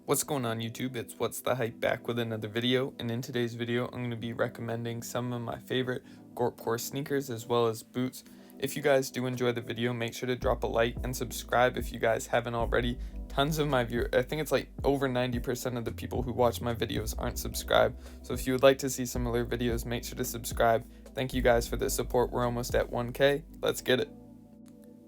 What's going on YouTube? It's What's the Hype back with another video, and in today's video I'm going to be recommending some of my favorite Gorpcore sneakers as well as boots. If you guys do enjoy the video, make sure to drop a like and subscribe if you guys haven't already. Tons of my viewers, I think it's like over 90% of the people who watch my videos aren't subscribed, so if you would like to see similar videos, make sure to subscribe. Thank you guys for the support. We're almost at 1K. Let's get it.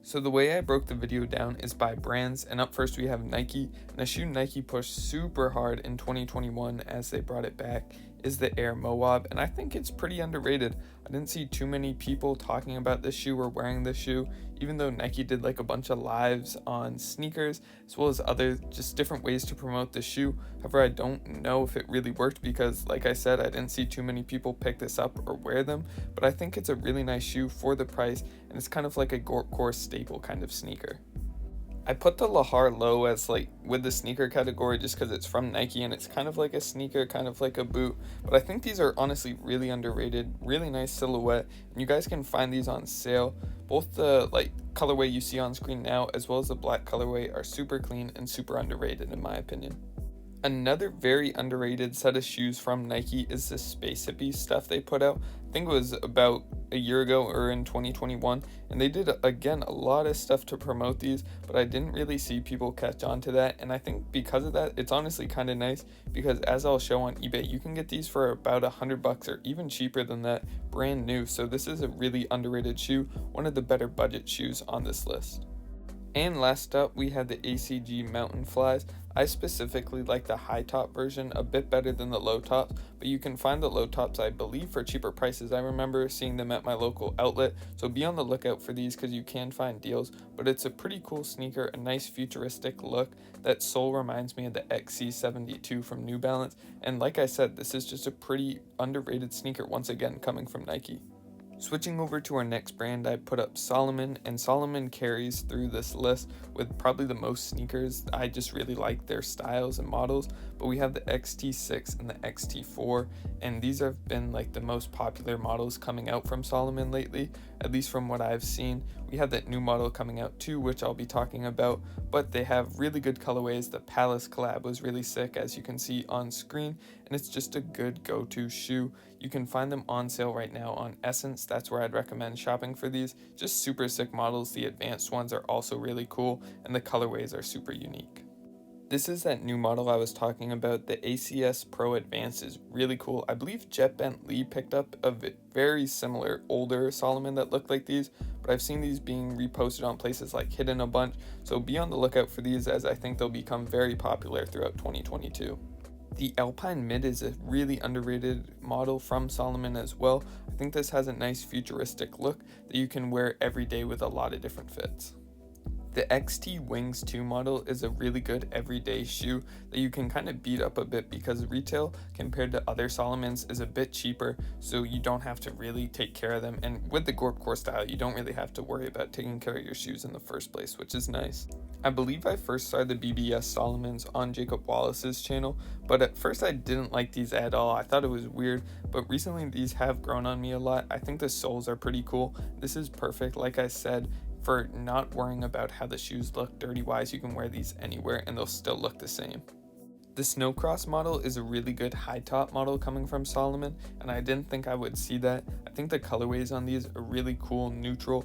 So the way I broke the video down is by brands, and up first we have Nike, and a shoe Nike pushed super hard in 2021 as they brought it back is the Air Moab, and I think it's pretty underrated. I didn't see too many people talking about this shoe or wearing this shoe, even though Nike did like a bunch of lives on sneakers as well as other just different ways to promote the shoe. However, I don't know if it really worked because, like I said, I didn't see too many people pick this up or wear them, but I think it's a really nice shoe for the price, and it's kind of like a Gorpcore staple kind of sneaker. I put the Lahar Low as like with the sneaker category just because it's from Nike and it's kind of like a sneaker, kind of like a boot, but I think these are honestly really underrated, really nice silhouette, and you guys can find these on sale. Both the like colorway you see on screen now as well as the black colorway are super clean and super underrated in my opinion. Another very underrated set of shoes from Nike is the Space Hippie stuff they put out. I think it was about a year ago or in 2021, and they did again a lot of stuff to promote these, but I didn't really see people catch on to that, and I think because of that it's honestly kind of nice because, as I'll show on eBay, you can get these for about $100 or even cheaper than that brand new. So this is a really underrated shoe, one of the better budget shoes on this list. And last up, we have the AMG Mountain Flies. I specifically like the high top version a bit better than the low tops, but you can find the low tops, I believe, for cheaper prices. I remember seeing them at my local outlet, so be on the lookout for these because you can find deals. But it's a pretty cool sneaker, a nice futuristic look. That sole reminds me of the XC72 from New Balance, and like I said, this is just a pretty underrated sneaker, once again coming from Nike. Switching over to our next brand, I put up Salomon, and Salomon carries through this list with probably the most sneakers. I just really like their styles and models, but we have the XT6 and the XT4, and these have been like the most popular models coming out from Salomon lately, at least from what I've seen. We have that new model coming out too, which I'll be talking about, but they have really good colorways. The Palace collab was really sick, as you can see on screen, and it's just a good go-to shoe. You can find them on sale right now on Essence. That's where I'd recommend shopping for these. Just super sick models. The advanced ones are also really cool, and the colorways are super unique. This is that new model I was talking about. The ACS Pro Advanced is really cool. I believe Jet Bentley picked up a very similar older Salomon that looked like these, but I've seen these being reposted on places like Hidden a bunch, so be on the lookout for these as I think they'll become very popular throughout 2022. The Alpine Mid is a really underrated model from Salomon as well. I think this has a nice futuristic look that you can wear every day with a lot of different fits. The XT Wings 2 model is a really good everyday shoe that you can kind of beat up a bit because retail compared to other Salomons is a bit cheaper, so you don't have to really take care of them, and with the Gorpcore style you don't really have to worry about taking care of your shoes in the first place, which is nice. I believe I first saw the BBS Salomons on Jacob Wallace's channel, but at first I didn't like these at all. I thought it was weird, but recently these have grown on me a lot. I think the soles are pretty cool. This is perfect, like I said, for not worrying about how the shoes look dirty wise. You can wear these anywhere and they'll still look the same. The Snowcross model is a really good high top model coming from Salomon, and I didn't think I would see that. I think the colorways on these are really cool, neutral,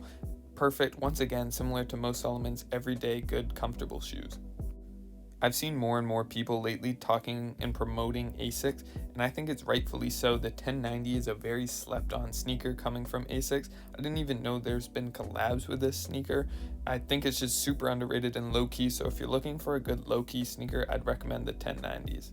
perfect, once again similar to most Salomon's everyday good comfortable shoes. I've seen more and more people lately talking and promoting Asics, and I think it's rightfully so. The 1090 is a very slept on sneaker coming from Asics. I didn't even know there's been collabs with this sneaker. I think it's just super underrated and low key, so if you're looking for a good low key sneaker, I'd recommend the 1090s.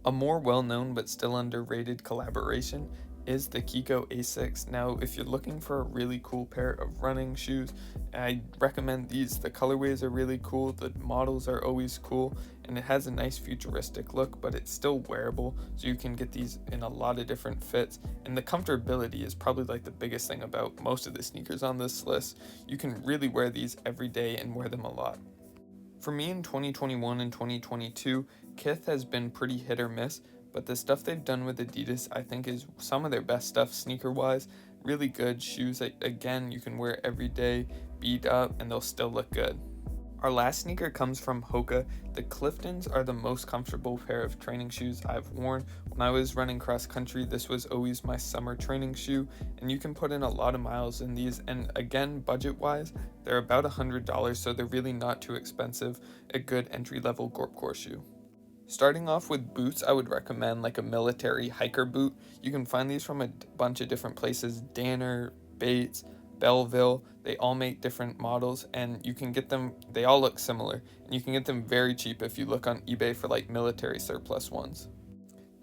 A more well known but still underrated collaboration is the KIKO Asics. Now, if you're looking for a really cool pair of running shoes, I recommend these. The colorways are really cool, the models are always cool, and it has a nice futuristic look, but it's still wearable, so you can get these in a lot of different fits, and the comfortability is probably like the biggest thing about most of the sneakers on this list. You can really wear these every day and wear them a lot. For me in 2021 and 2022, Kith has been pretty hit or miss, but the stuff they've done with Adidas I think is some of their best stuff sneaker wise. Really good shoes that again you can wear every day, beat up, and they'll still look good. Our last sneaker comes from HOKA. The Cliftons are the most comfortable pair of training shoes I've worn. When I was running cross country, this was always my summer training shoe, and you can put in a lot of miles in these, and again, budget wise, they're about $100, so they're really not too expensive, a good entry-level Gorpcore shoe. Starting off with boots, I would recommend like a military hiker boot. You can find these from a bunch of different places, Danner, Bates, Belleville. They all make different models, and you can get them, they all look similar, and you can get them very cheap if you look on eBay for like military surplus ones.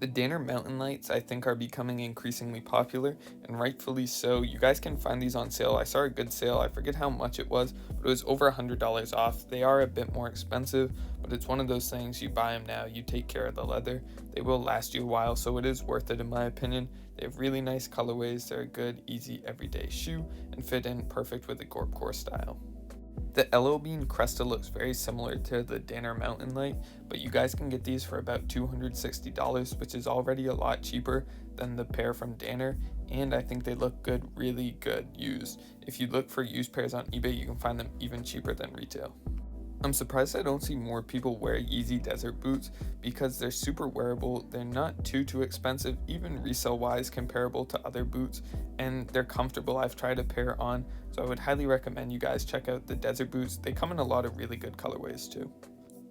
The Danner Mountain Lights I think are becoming increasingly popular, and rightfully so. You guys can find these on sale. I saw a good sale, I forget how much it was, but it was over $100 off. They are a bit more expensive, but it's one of those things, you buy them now, you take care of the leather. They will last you a while, so it is worth it in my opinion. They have really nice colorways, they're a good, easy, everyday shoe, and fit in perfect with the Gorpcore style. The LO Bean Cresta looks very similar to the Danner Mountain Light, but you guys can get these for about $260, which is already a lot cheaper than the pair from Danner, and I think they look good, really good used. If you look for used pairs on eBay, you can find them even cheaper than retail. I'm surprised I don't see more people wear Yeezy desert boots because they're super wearable, they're not too expensive, even resale wise comparable to other boots, and they're comfortable. I've tried a pair on, so I would highly recommend you guys check out the desert boots. They come in a lot of really good colorways too.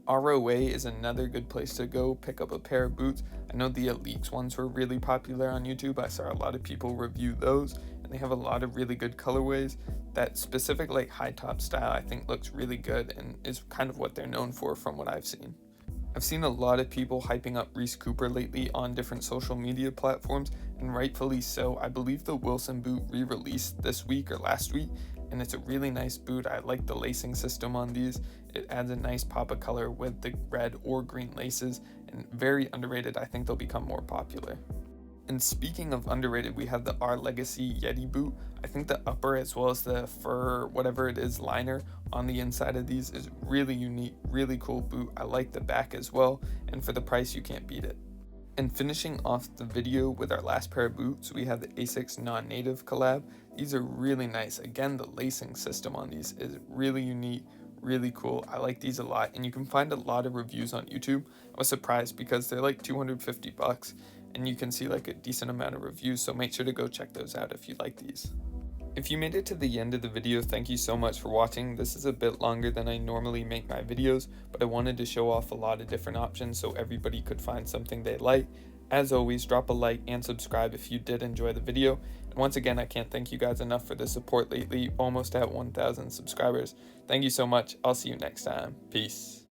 ROA is another good place to go pick up a pair of boots. I know the Elites ones were really popular on YouTube. I saw a lot of people review those, and they have a lot of really good colorways. That specific like high top style I think looks really good and is kind of what they're known for from what I've seen. I've seen a lot of people hyping up Reese Cooper lately on different social media platforms, and rightfully so. I believe the Wilson boot re-released this week or last week, and it's a really nice boot. I like the lacing system on these. It adds a nice pop of color with the red or green laces, and very underrated. I think they'll become more popular. And speaking of underrated, we have the R Legacy Yeti boot. I think the upper as well as the fur, whatever it is, liner on the inside of these is really unique, really cool boot. I like the back as well, and for the price you can't beat it. And finishing off the video with our last pair of boots, we have the Asics NonNative collab. These are really nice. Again, the lacing system on these is really unique, really cool. I like these a lot, and you can find a lot of reviews on YouTube. I was surprised because they're like $250, and you can see like a decent amount of reviews, so make sure to go check those out if you like these. If you made it to the end of the video, thank you so much for watching. This is a bit longer than I normally make my videos, but I wanted to show off a lot of different options so everybody could find something they like. As always, drop a like and subscribe if you did enjoy the video. And once again, I can't thank you guys enough for the support lately, almost at 1,000 subscribers. Thank you so much. I'll see you next time. Peace.